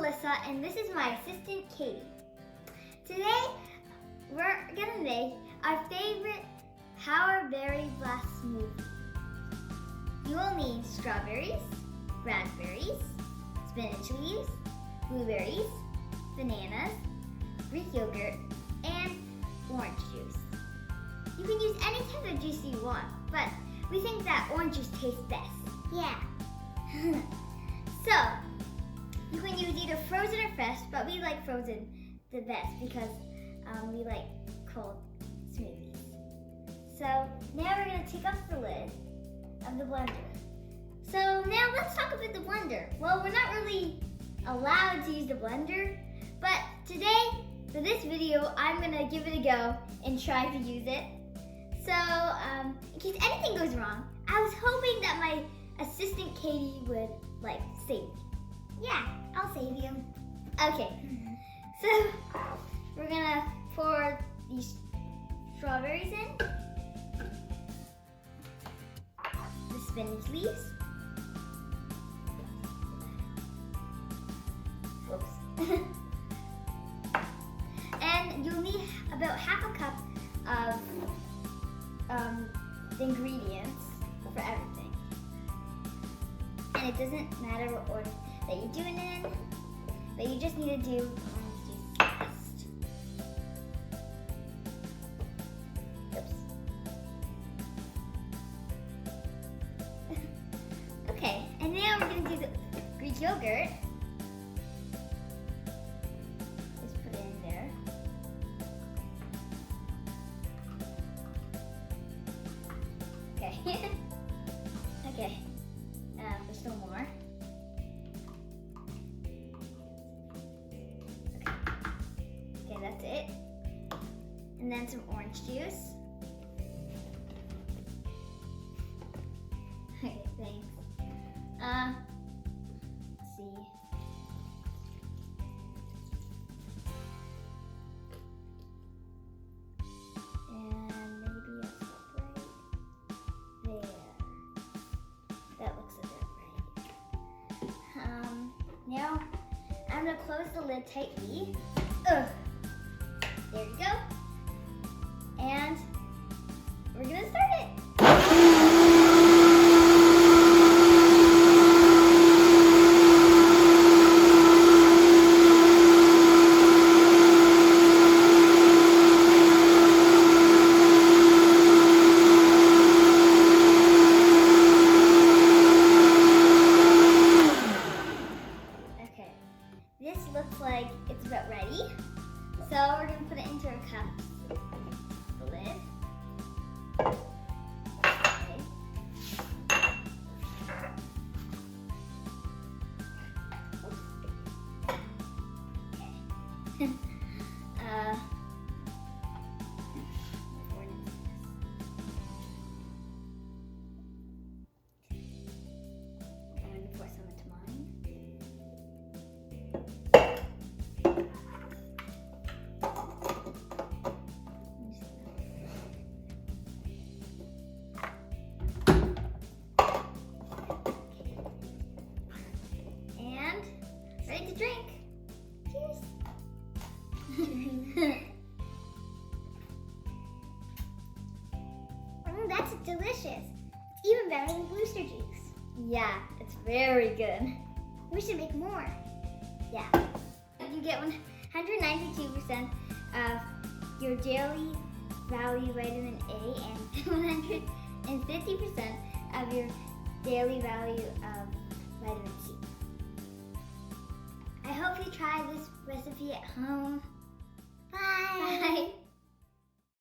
Alyssa, and this is my assistant, Katie. Today, we're gonna make our favorite Power Berry Blast smoothie. You will need strawberries, raspberries, spinach leaves, blueberries, bananas, Greek yogurt, and orange juice. You can use any type of juice you want, but we think that orange juice tastes best. Yeah. So, you can use either frozen or fresh, but we like frozen the best because we like cold smoothies. So, now we're going to take off the lid of the blender. So, now let's talk about the blender. Well, we're not really allowed to use the blender, but today, for this video, I'm going to give it a go and try to use it. So, in case anything goes wrong, I was hoping that my assistant Katie would, save me. Yeah, I'll save you. Okay, so we're gonna pour these strawberries in, the spinach leaves, whoops, and you'll need about half a cup of the ingredients for everything. And it doesn't matter what order that you're doing it in, but you just need to do orange juice first. Oops. Okay, and now we're gonna do the Greek yogurt. Just put it in there. Okay. Okay. There's still more. Okay, that's it. And then some orange juice. Okay, thanks. Let's see. And maybe a salt right there. That looks a bit right. Now, I'm gonna close the lid tightly. There you go. And we're gonna start it. Okay, this looks like it's about ready. So we're gonna put it into our cups. The lid. Okay. Oops. Okay. I'm gonna pour some into mine. Ready to drink. Cheers. That's delicious. It's even better than booster juice. Yeah, it's very good. We should make more. Yeah. You get 192% of your daily value vitamin A and 150% of your daily value of vitamin C. I hope you try this recipe at home. Bye. Bye.